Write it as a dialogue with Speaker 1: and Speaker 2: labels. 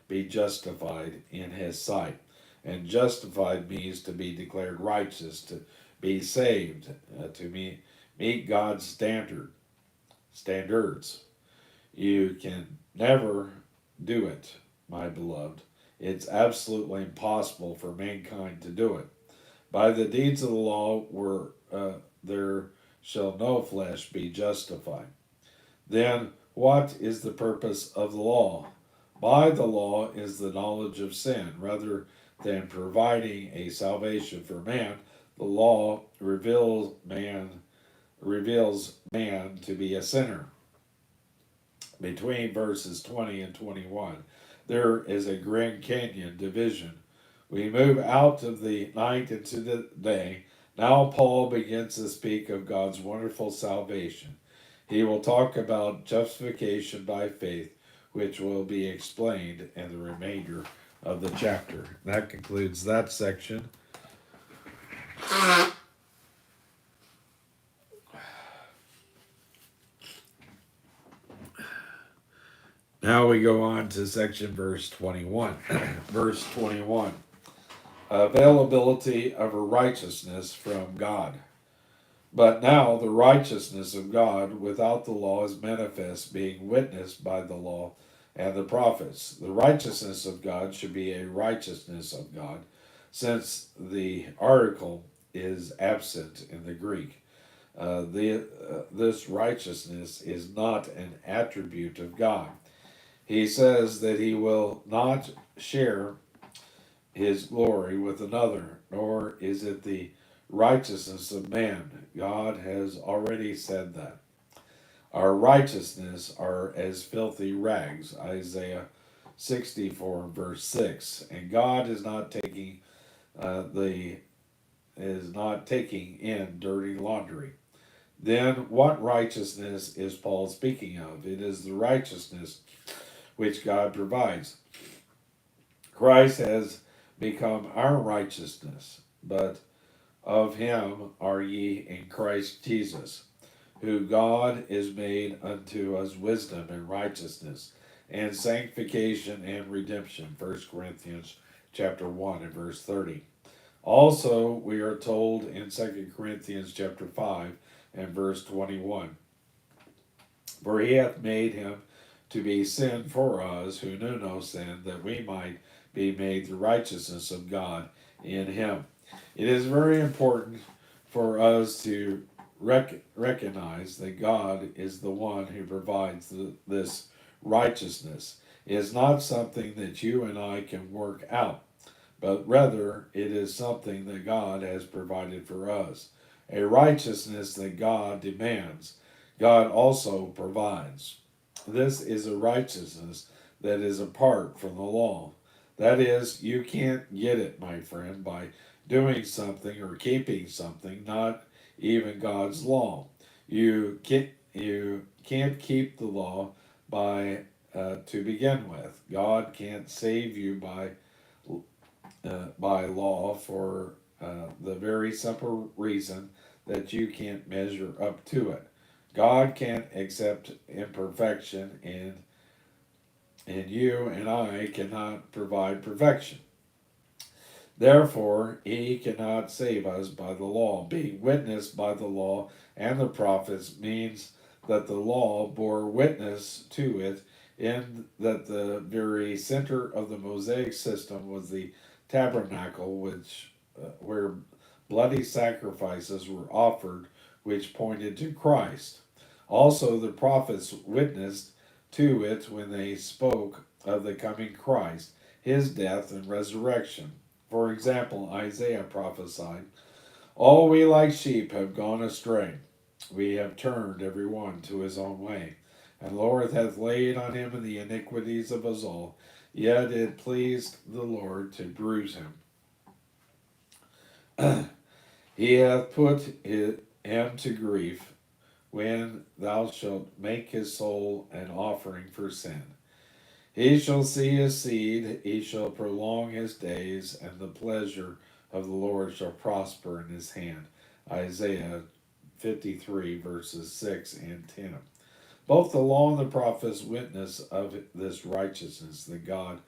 Speaker 1: be justified in his sight. And justified means to be declared righteous, to be saved, meet God's standards. You can never do it, my beloved. It's absolutely impossible for mankind to do it. By the deeds of the law there shall no flesh be justified. Then what is the purpose of the law? By the law is the knowledge of sin. Rather than providing a salvation for man, the law reveals man to be a sinner. Between verses 20 and 21, there is a Grand Canyon division. We move out of the night into the day. Now Paul begins to speak of God's wonderful salvation. He will talk about justification by faith, which will be explained in the remainder of the chapter. That concludes that section. Now we go on to section verse 21. Verse 21. Availability of a righteousness from God. But now the righteousness of God without the law is manifest, being witnessed by the law and the prophets. The righteousness of God should be a righteousness of God, since the article is absent in the Greek. This righteousness is not an attribute of God. He says that he will not share his glory with another, nor is it the righteousness of man. God has already said that. Our righteousness are as filthy rags, Isaiah 64 verse 6. And God is not taking in dirty laundry. Then what righteousness is Paul speaking of? It is the righteousness which God provides. Christ has become our righteousness, but of him are ye in Christ Jesus, who God is made unto us wisdom and righteousness, and sanctification and redemption. 1 Corinthians chapter 1 and verse 30. Also, we are told in 2 Corinthians chapter 5 and verse 21, for he hath made him to be sin for us who knew no sin, that we might be made the righteousness of God in him. It is very important for us to recognize that God is the one who provides this righteousness. It is not something that you and I can work out, but rather it is something that God has provided for us. A righteousness that God demands, God also provides. This is a righteousness that is apart from the law. That is, you can't get it, my friend, by doing something or keeping something, not even God's law. You can't keep the law to begin with. God can't save you by law for the very simple reason that you can't measure up to it. God can't accept imperfection, and you and I cannot provide perfection. Therefore, he cannot save us by the law. Being witnessed by the law and the prophets means that the law bore witness to it, in that the very center of the Mosaic system was the tabernacle, where bloody sacrifices were offered, which pointed to Christ. Also, the prophets witnessed to it when they spoke of the coming Christ, his death and resurrection. For example, Isaiah prophesied, all we like sheep have gone astray. We have turned every one to his own way. And the Lord hath laid on him the iniquities of us all. Yet it pleased the Lord to bruise him. He hath put him to grief. When thou shalt make his soul an offering for sin, he shall see his seed, he shall prolong his days, and the pleasure of the Lord shall prosper in his hand. Isaiah 53, verses 6 and 10. Both the law and the prophets witness of this righteousness that God